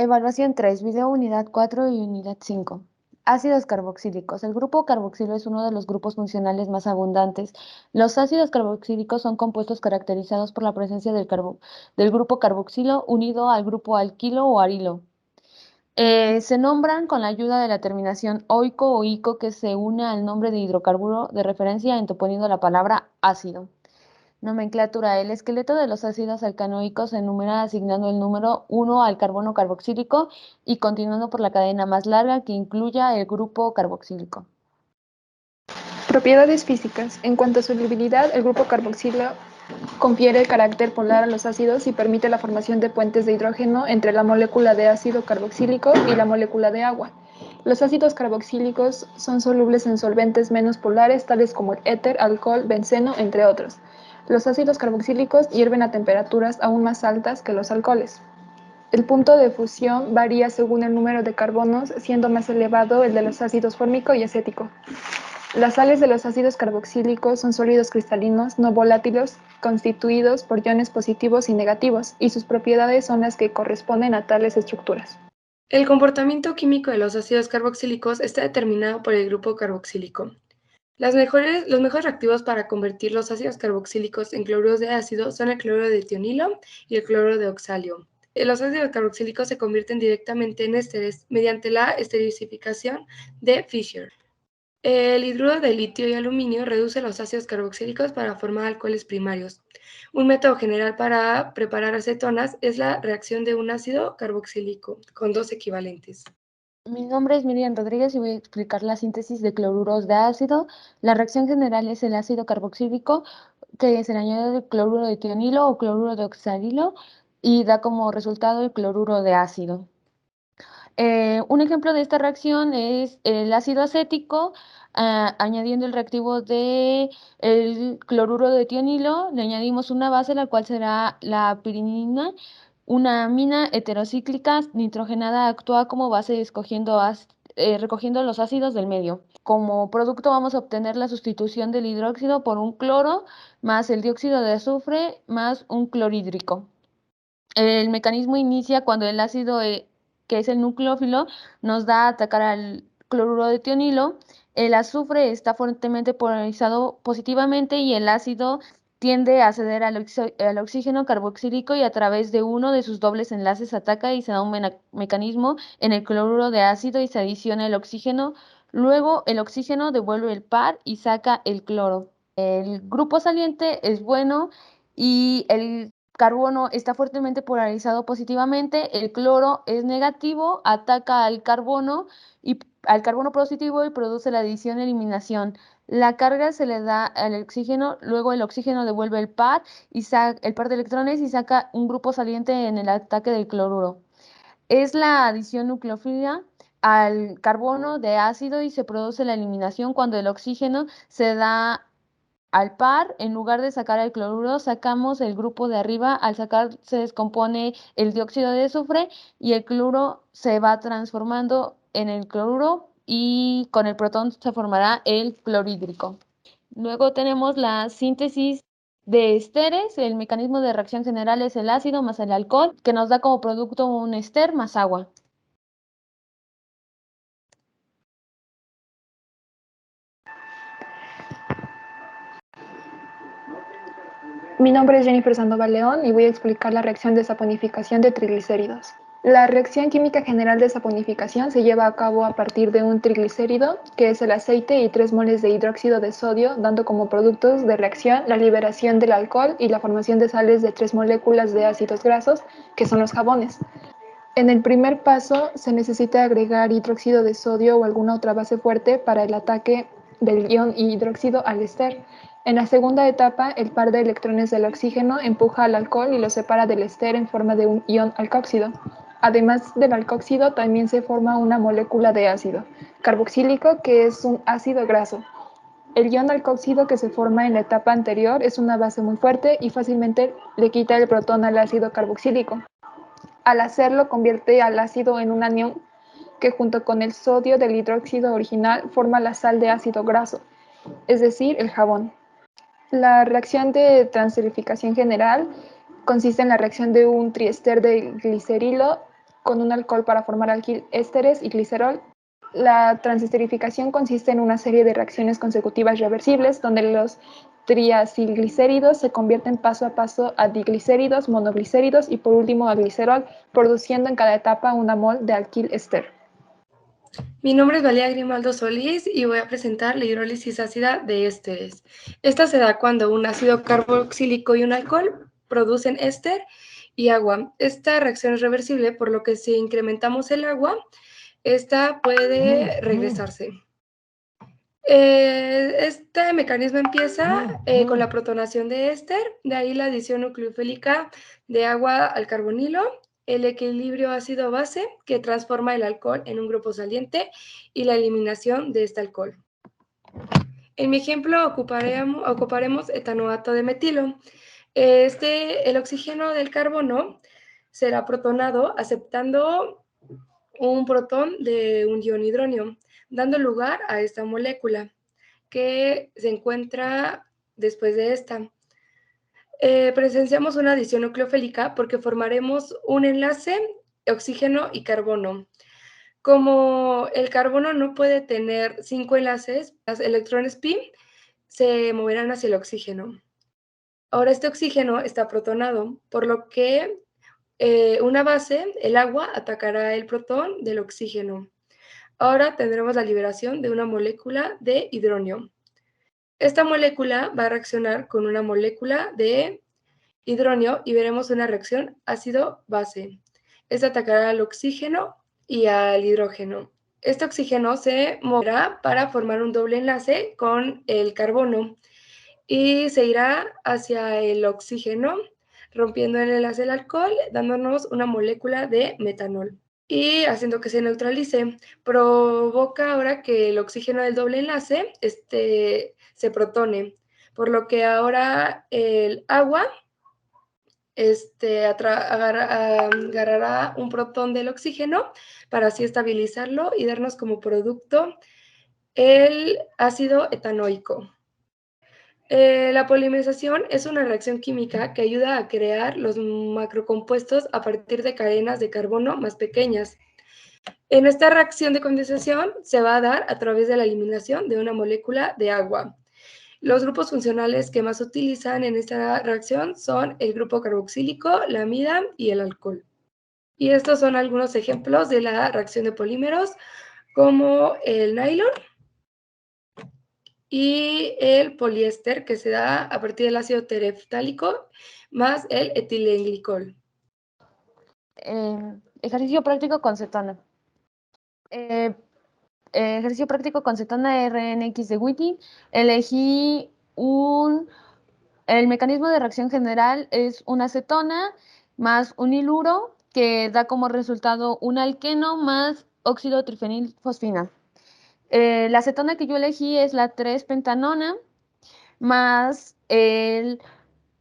Evaluación 3, video unidad 4 y unidad 5. Ácidos carboxílicos. El grupo carboxilo es uno de los grupos funcionales más abundantes. Los ácidos carboxílicos son compuestos caracterizados por la presencia del grupo carboxilo unido al grupo alquilo o arilo. Se nombran con la ayuda de la terminación oico o ico que se une al nombre de hidrocarburo de referencia anteponiendo la palabra ácido. Nomenclatura. El esqueleto de los ácidos alcanoicos se enumera asignando el número 1 al carbono carboxílico y continuando por la cadena más larga que incluya el grupo carboxílico. Propiedades físicas. En cuanto a solubilidad, el grupo carboxilo confiere carácter polar a los ácidos y permite la formación de puentes de hidrógeno entre la molécula de ácido carboxílico y la molécula de agua. Los ácidos carboxílicos son solubles en solventes menos polares, tales como el éter, alcohol, benceno, entre otros. Los ácidos carboxílicos hierven a temperaturas aún más altas que los alcoholes. El punto de fusión varía según el número de carbonos, siendo más elevado el de los ácidos fórmico y acético. Las sales de los ácidos carboxílicos son sólidos cristalinos no volátiles constituidos por iones positivos y negativos, y sus propiedades son las que corresponden a tales estructuras. El comportamiento químico de los ácidos carboxílicos está determinado por el grupo carboxílico. Los mejores reactivos para convertir los ácidos carboxílicos en cloruros de ácido son el cloruro de tionilo y el cloruro de oxalio. Los ácidos carboxílicos se convierten directamente en ésteres mediante la esterificación de Fischer. El hidruro de litio y aluminio reduce los ácidos carboxílicos para formar alcoholes primarios. Un método general para preparar acetonas es la reacción de un ácido carboxílico con dos equivalentes. Mi nombre es Miriam Rodríguez y voy a explicar la síntesis de cloruros de ácido. La reacción general es el ácido carboxílico, que se le añade el cloruro de tionilo o cloruro de oxalilo y da como resultado el cloruro de ácido. Un ejemplo de esta reacción es el ácido acético, añadiendo el reactivo de el cloruro de tionilo, le añadimos una base, la cual será la piridina. Una amina heterocíclica nitrogenada actúa como base recogiendo los ácidos del medio. Como producto vamos a obtener la sustitución del hidróxido por un cloro más el dióxido de azufre más un clorhídrico. El mecanismo inicia cuando el ácido, que es el nucleófilo, nos da a atacar al cloruro de tionilo. El azufre está fuertemente polarizado positivamente y el ácido tiende a ceder al oxígeno carboxílico y a través de uno de sus dobles enlaces ataca y se da un mecanismo en el cloruro de ácido y se adiciona el oxígeno. Luego el oxígeno devuelve el par y saca el cloro. El grupo saliente es bueno y el carbono está fuertemente polarizado positivamente, el cloro es negativo, ataca al carbono positivo y produce la adición-eliminación. La carga se le da al oxígeno, luego el oxígeno devuelve el par de electrones y saca un grupo saliente en el ataque del cloruro. Es la adición nucleófila al carbono de ácido y se produce la eliminación cuando el oxígeno se da al par. En lugar de sacar el cloruro, sacamos el grupo de arriba. Al sacar se descompone el dióxido de azufre y el cloro se va transformando en el cloruro y con el protón se formará el clorhídrico. Luego tenemos la síntesis de esteres. El mecanismo de reacción general es el ácido más el alcohol, que nos da como producto un ester más agua. Mi nombre es Jennifer Sandoval León y voy a explicar la reacción de saponificación de triglicéridos. La reacción química general de saponificación se lleva a cabo a partir de un triglicérido, que es el aceite, y 3 moles de hidróxido de sodio, dando como productos de reacción la liberación del alcohol y la formación de sales de 3 moléculas de ácidos grasos, que son los jabones. En el primer paso se necesita agregar hidróxido de sodio o alguna otra base fuerte para el ataque del ion hidróxido al ester. En la segunda etapa, el par de electrones del oxígeno empuja al alcohol y lo separa del ester en forma de un ion alcóxido. Además del alcóxido, también se forma una molécula de ácido carboxílico, que es un ácido graso. El ion alcóxido que se forma en la etapa anterior es una base muy fuerte y fácilmente le quita el protón al ácido carboxílico. Al hacerlo, convierte al ácido en un anión que junto con el sodio del hidróxido original forma la sal de ácido graso, es decir, el jabón. La reacción de transesterificación general consiste en la reacción de un triester de glicerilo con un alcohol para formar alquilésteres y glicerol. La transesterificación consiste en una serie de reacciones consecutivas reversibles donde los triacilglicéridos se convierten paso a paso a diglicéridos, monoglicéridos y por último a glicerol, produciendo en cada etapa una mol de alquiléster. Mi nombre es Valeria Grimaldo Solís y voy a presentar la hidrólisis ácida de ésteres. Esta se da cuando un ácido carboxílico y un alcohol producen éster y agua. Esta reacción es reversible, por lo que si incrementamos el agua, esta puede regresarse. Este mecanismo empieza con la protonación de éster, de ahí la adición nucleofílica de agua al carbonilo, el equilibrio ácido-base que transforma el alcohol en un grupo saliente y la eliminación de este alcohol. En mi ejemplo ocuparemos etanoato de metilo. El oxígeno del carbono será protonado aceptando un protón de un ion hidronio, dando lugar a esta molécula que se encuentra después de esta. Presenciamos una adición nucleofílica porque formaremos un enlace oxígeno y carbono. Como el carbono no puede tener 5 enlaces, los electrones pi se moverán hacia el oxígeno. Ahora este oxígeno está protonado, por lo que una base, el agua, atacará el protón del oxígeno. Ahora tendremos la liberación de una molécula de hidronio. Esta molécula va a reaccionar con una molécula de hidronio y veremos una reacción ácido-base. Esta atacará al oxígeno y al hidrógeno. Este oxígeno se moverá para formar un doble enlace con el carbono y se irá hacia el oxígeno, rompiendo el enlace del alcohol, dándonos una molécula de metanol y haciendo que se neutralice. Provoca ahora que el oxígeno del doble enlace se protone, por lo que ahora el agua agarrará un protón del oxígeno para así estabilizarlo y darnos como producto el ácido etanoico. La polimerización es una reacción química que ayuda a crear los macrocompuestos a partir de cadenas de carbono más pequeñas. En esta reacción de condensación se va a dar a través de la eliminación de una molécula de agua. Los grupos funcionales que más se utilizan en esta reacción son el grupo carboxílico, la amida y el alcohol. Y estos son algunos ejemplos de la reacción de polímeros, como el nylon y el poliéster, que se da a partir del ácido tereftálico más el etilenglicol. Ejercicio práctico con cetona. Ejercicio práctico con cetona RNX de Wittig. Elegí el mecanismo de reacción general es una cetona más un iluro que da como resultado un alqueno más óxido trifenilfosfina. La cetona que yo elegí es la 3-pentanona más el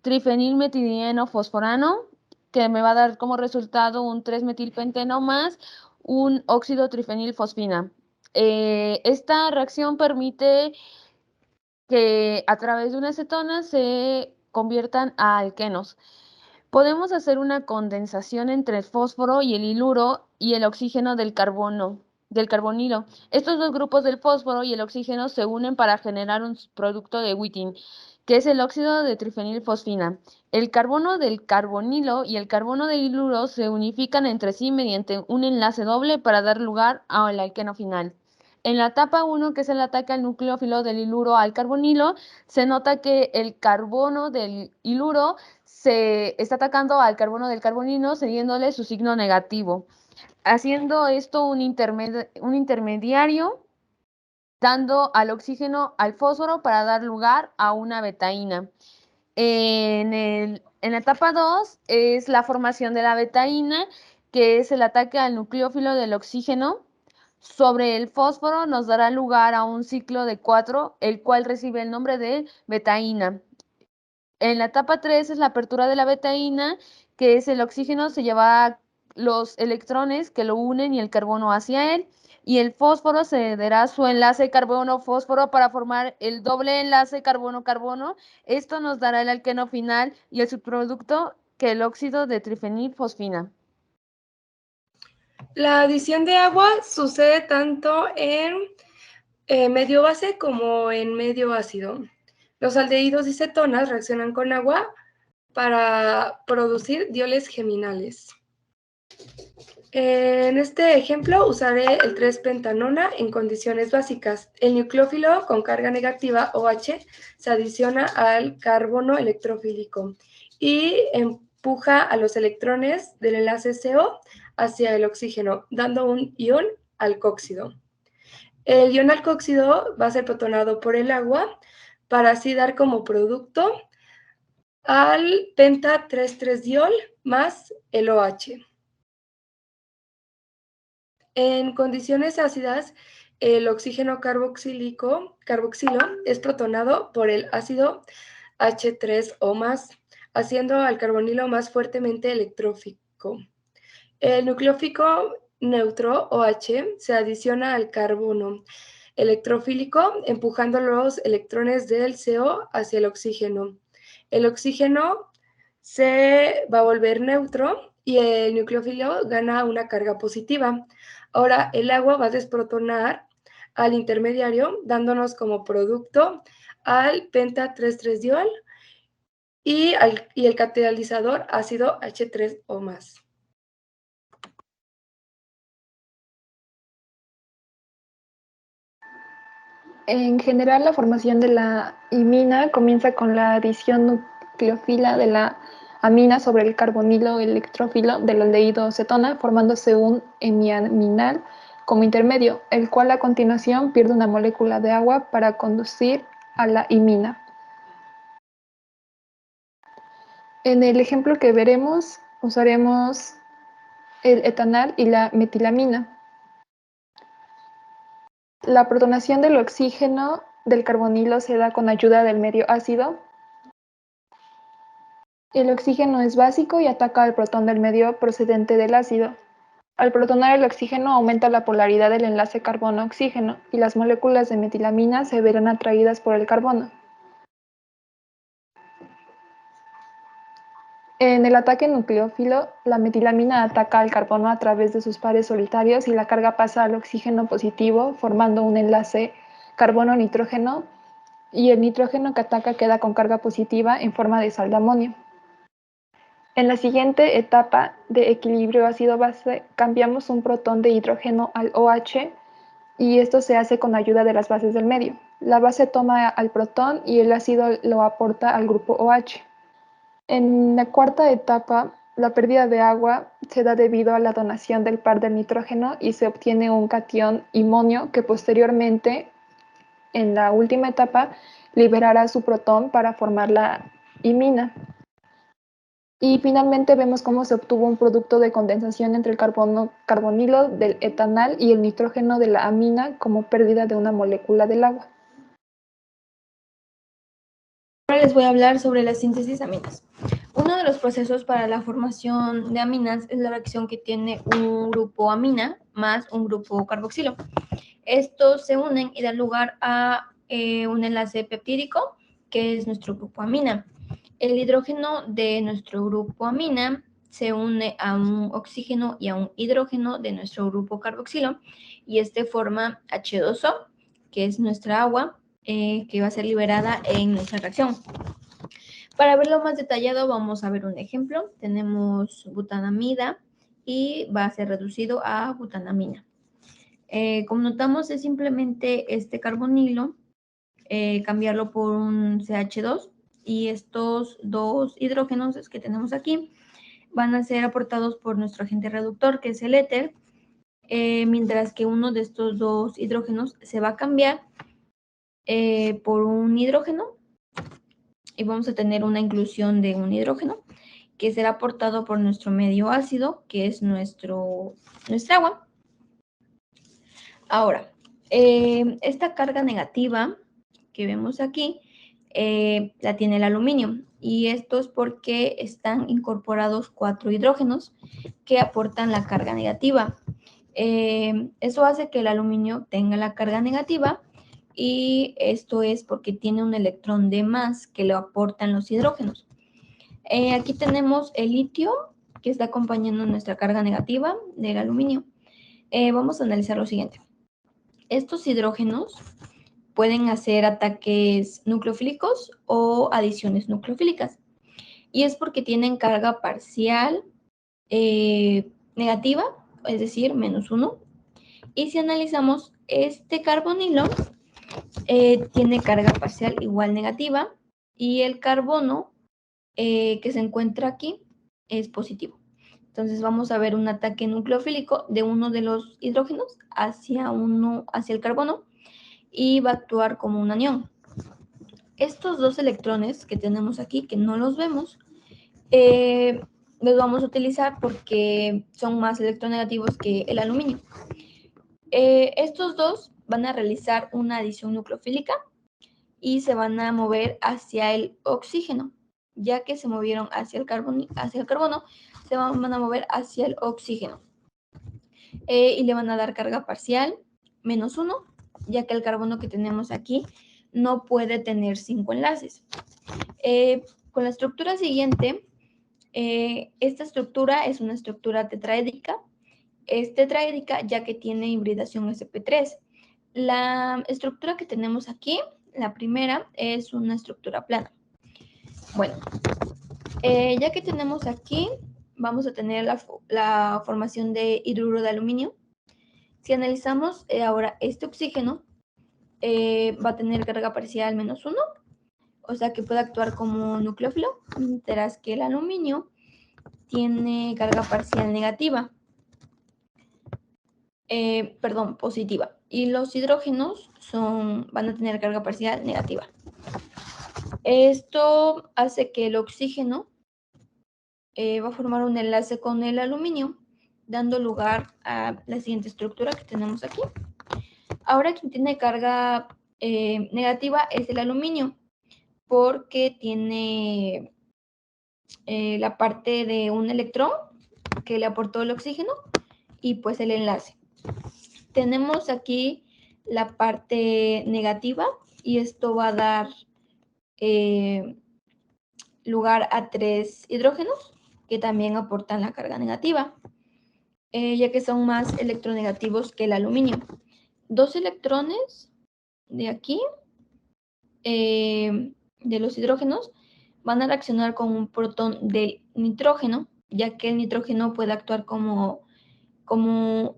trifenilmetildieno fosforano, que me va a dar como resultado un 3-metilpenteno más un óxido trifenilfosfina. Esta reacción permite que a través de una acetona se conviertan a alquenos. Podemos hacer una condensación entre el fósforo y el iluro y el oxígeno del carbonilo. Estos dos grupos del fósforo y el oxígeno se unen para generar un producto de Wittig, que es el óxido de trifenilfosfina. El carbono del carbonilo y el carbono del iluro se unifican entre sí mediante un enlace doble para dar lugar al alqueno final. En la etapa 1, que es el ataque al nucleófilo del iluro al carbonilo, se nota que el carbono del iluro se está atacando al carbono del carbonilo, cediéndole su signo negativo, haciendo esto un intermediario, dando al oxígeno al fósforo para dar lugar a una betaína. En la etapa 2 es la formación de la betaína, que es el ataque al nucleófilo del oxígeno sobre el fósforo, nos dará lugar a un ciclo de 4, el cual recibe el nombre de betaína. En la etapa 3 es la apertura de la betaína, que es el oxígeno, se lleva los electrones que lo unen y el carbono hacia él, y el fósforo cederá su enlace carbono-fósforo para formar el doble enlace carbono-carbono. Esto nos dará el alqueno final y el subproducto, que es el óxido de trifenilfosfina. La adición de agua sucede tanto en medio base como en medio ácido. Los aldehídos y cetonas reaccionan con agua para producir dioles geminales. En este ejemplo usaré el 3-pentanona en condiciones básicas. El nucleófilo con carga negativa OH se adiciona al carbono electrofílico y empuja a los electrones del enlace CO hacia el oxígeno, dando un ion alcóxido. El ion alcóxido va a ser protonado por el agua para así dar como producto al penta 3,3-diol más el OH. En condiciones ácidas, el oxígeno carboxilo es protonado por el ácido H3O+, haciendo al carbonilo más fuertemente electrófico. El nucleófilo neutro OH se adiciona al carbono electrofílico, empujando los electrones del CO hacia el oxígeno. El oxígeno se va a volver neutro y el nucleófilo gana una carga positiva. Ahora el agua va a desprotonar al intermediario, dándonos como producto al penta 3,3-diol y el catalizador ácido H3O+. En general, la formación de la imina comienza con la adición nucleófila de la amina sobre el carbonilo electrófilo del aldehído cetona, formándose un hemiaminal como intermedio, el cual a continuación pierde una molécula de agua para conducir a la imina. En el ejemplo que veremos, usaremos el etanal y la metilamina. La protonación del oxígeno del carbonilo se da con ayuda del medio ácido. El oxígeno es básico y ataca al protón del medio procedente del ácido. Al protonar el oxígeno aumenta la polaridad del enlace carbono-oxígeno y las moléculas de metilamina se verán atraídas por el carbono. En el ataque nucleófilo, la metilamina ataca al carbono a través de sus pares solitarios y la carga pasa al oxígeno positivo, formando un enlace carbono-nitrógeno, y el nitrógeno que ataca queda con carga positiva en forma de sal de amonio. En la siguiente etapa de equilibrio ácido-base, cambiamos un protón de hidrógeno al OH y esto se hace con ayuda de las bases del medio. La base toma al protón y el ácido lo aporta al grupo OH. En la cuarta etapa, la pérdida de agua se da debido a la donación del par del nitrógeno y se obtiene un catión imonio que posteriormente, en la última etapa, liberará su protón para formar la imina. Y finalmente vemos cómo se obtuvo un producto de condensación entre el carbonilo del etanal y el nitrógeno de la amina como pérdida de una molécula del agua. Ahora les voy a hablar sobre la síntesis de aminas. Uno de los procesos para la formación de aminas es la reacción que tiene un grupo amina más un grupo carboxilo. Estos se unen y dan lugar a un enlace peptídico, que es nuestro grupo amina. El hidrógeno de nuestro grupo amina se une a un oxígeno y a un hidrógeno de nuestro grupo carboxilo y este forma H2O, que es nuestra agua, que va a ser liberada en nuestra reacción. Para verlo más detallado vamos a ver un ejemplo. Tenemos butanamida y va a ser reducido a butanamina. Como notamos es simplemente este carbonilo, cambiarlo por un CH2 y estos dos hidrógenos que tenemos aquí van a ser aportados por nuestro agente reductor, que es el éter, mientras que uno de estos dos hidrógenos se va a cambiar por un hidrógeno y vamos a tener una inclusión de un hidrógeno que será aportado por nuestro medio ácido, que es nuestra agua. Ahora, esta carga negativa que vemos aquí la tiene el aluminio y esto es porque están incorporados 4 hidrógenos que aportan la carga negativa. Eso hace que el aluminio tenga la carga negativa y esto es porque tiene un electrón de más que lo aportan los hidrógenos. Aquí tenemos el litio que está acompañando nuestra carga negativa del aluminio. vamos a analizar lo siguiente. Estos hidrógenos pueden hacer ataques nucleofílicos o adiciones nucleofílicas. Y es porque tienen carga parcial negativa, es decir, -1. Y si analizamos este carbonilo, tiene carga parcial igual negativa y el carbono que se encuentra aquí es positivo. Entonces vamos a ver un ataque nucleofílico de uno de los hidrógenos hacia el carbono y va a actuar como un anión. Estos dos electrones que tenemos aquí, que no los vemos, los vamos a utilizar porque son más electronegativos que el aluminio. Estos dos van a realizar una adición nucleofílica y se van a mover hacia el oxígeno. Ya que se movieron hacia el carbono, se van a mover hacia el oxígeno. Y le van a dar carga parcial -1, ya que el carbono que tenemos aquí no puede tener 5 enlaces. Con la estructura siguiente, esta estructura es una estructura tetraédrica. Es tetraédrica ya que tiene hibridación sp3. La estructura que tenemos aquí, la primera, es una estructura plana. Bueno, ya que tenemos aquí, vamos a tener la formación de hidruro de aluminio. Si analizamos ahora este oxígeno, va a tener carga parcial -1, o sea que puede actuar como nucleófilo, mientras que el aluminio tiene carga parcial negativa. Positiva. Y los hidrógenos van a tener carga parcial negativa. Esto hace que el oxígeno va a formar un enlace con el aluminio, dando lugar a la siguiente estructura que tenemos aquí. Ahora quien tiene carga negativa es el aluminio, porque tiene la parte de un electrón que le aportó el oxígeno y pues el enlace. Tenemos aquí la parte negativa y esto va a dar lugar a 3 hidrógenos que también aportan la carga negativa, ya que son más electronegativos que el aluminio. 2 electrones de aquí, de los hidrógenos, van a reaccionar con un protón de nitrógeno, ya que el nitrógeno puede actuar como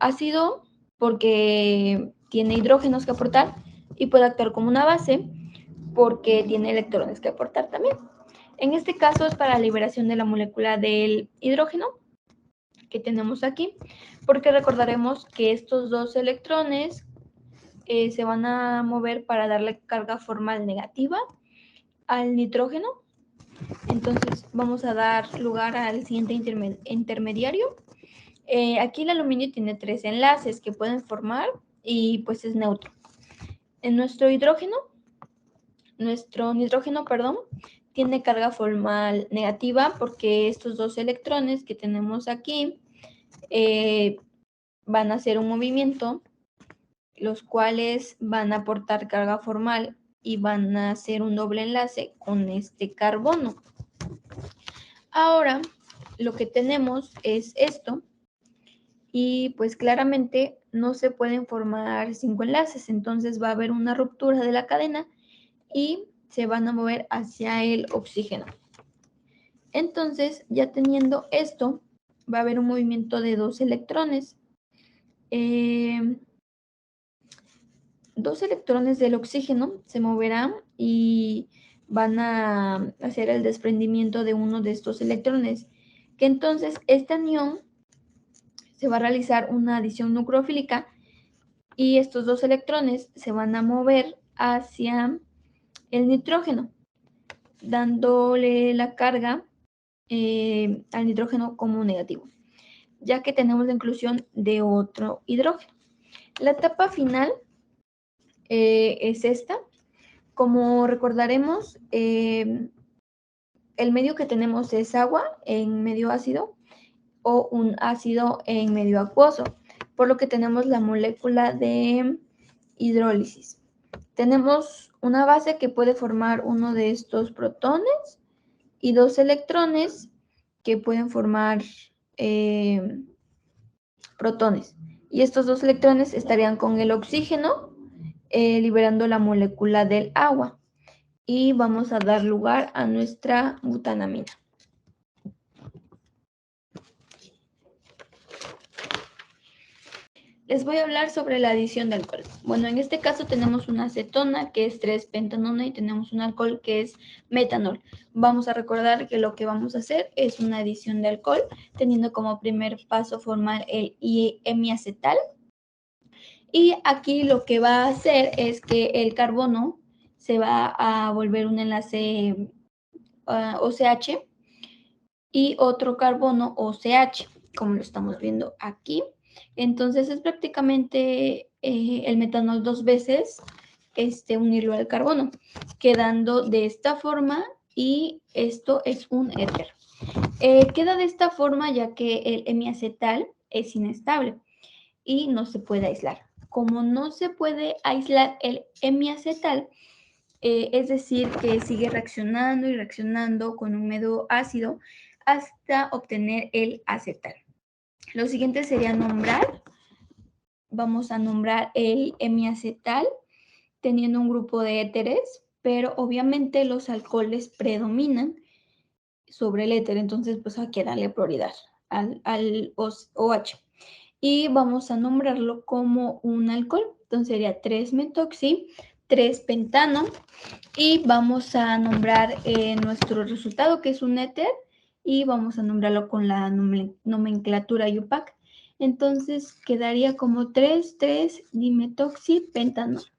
ácido porque tiene hidrógenos que aportar y puede actuar como una base porque tiene electrones que aportar también. En este caso es para la liberación de la molécula del hidrógeno que tenemos aquí, porque recordaremos que estos 2 electrones se van a mover para darle carga formal negativa al nitrógeno. Entonces vamos a dar lugar al siguiente intermediario. Aquí el aluminio tiene 3 enlaces que pueden formar y pues es neutro. En nuestro nitrógeno, tiene carga formal negativa porque estos 2 electrones que tenemos aquí van a hacer un movimiento, los cuales van a aportar carga formal y van a hacer un doble enlace con este carbono. Ahora lo que tenemos es esto. Y pues claramente no se pueden formar 5 enlaces, entonces va a haber una ruptura de la cadena y se van a mover hacia el oxígeno. Entonces, ya teniendo esto, va a haber un movimiento de 2 electrones. 2 electrones del oxígeno se moverán y van a hacer el desprendimiento de uno de estos electrones, que entonces este anión se va a realizar una adición nucleofílica y estos 2 electrones se van a mover hacia el nitrógeno, dándole la carga al nitrógeno como negativo, ya que tenemos la inclusión de otro hidrógeno. La etapa final es esta. Como recordaremos, el medio que tenemos es agua en medio ácido o un ácido en medio acuoso, por lo que tenemos la molécula de hidrólisis. Tenemos una base que puede formar uno de estos protones y 2 electrones que pueden formar protones. Y estos 2 electrones estarían con el oxígeno, liberando la molécula del agua. Y vamos a dar lugar a nuestra butanamina. Les voy a hablar sobre la adición de alcohol. Bueno, en este caso tenemos una acetona que es 3-pentanona y tenemos un alcohol que es metanol. Vamos a recordar que lo que vamos a hacer es una adición de alcohol, teniendo como primer paso formar el hemiacetal. Y aquí lo que va a hacer es que el carbono se va a volver un enlace OCH y otro carbono OCH, como lo estamos viendo aquí. Entonces es prácticamente el metanol 2 veces unirlo al carbono, quedando de esta forma y esto es un éter. Queda de esta forma ya que el hemiacetal es inestable y no se puede aislar. Como no se puede aislar el hemiacetal, es decir, que sigue reaccionando y reaccionando con un medio ácido hasta obtener el acetal. Lo siguiente sería nombrar. Vamos a nombrar el hemiacetal teniendo un grupo de éteres, pero obviamente los alcoholes predominan sobre el éter, entonces pues hay que darle prioridad al OH. Y vamos a nombrarlo como un alcohol, entonces sería 3-metoxi, 3-pentano, y vamos a nombrar nuestro resultado que es un éter y vamos a nombrarlo con la nomenclatura IUPAC. Entonces quedaría como 3,3-dimetoxipentanol.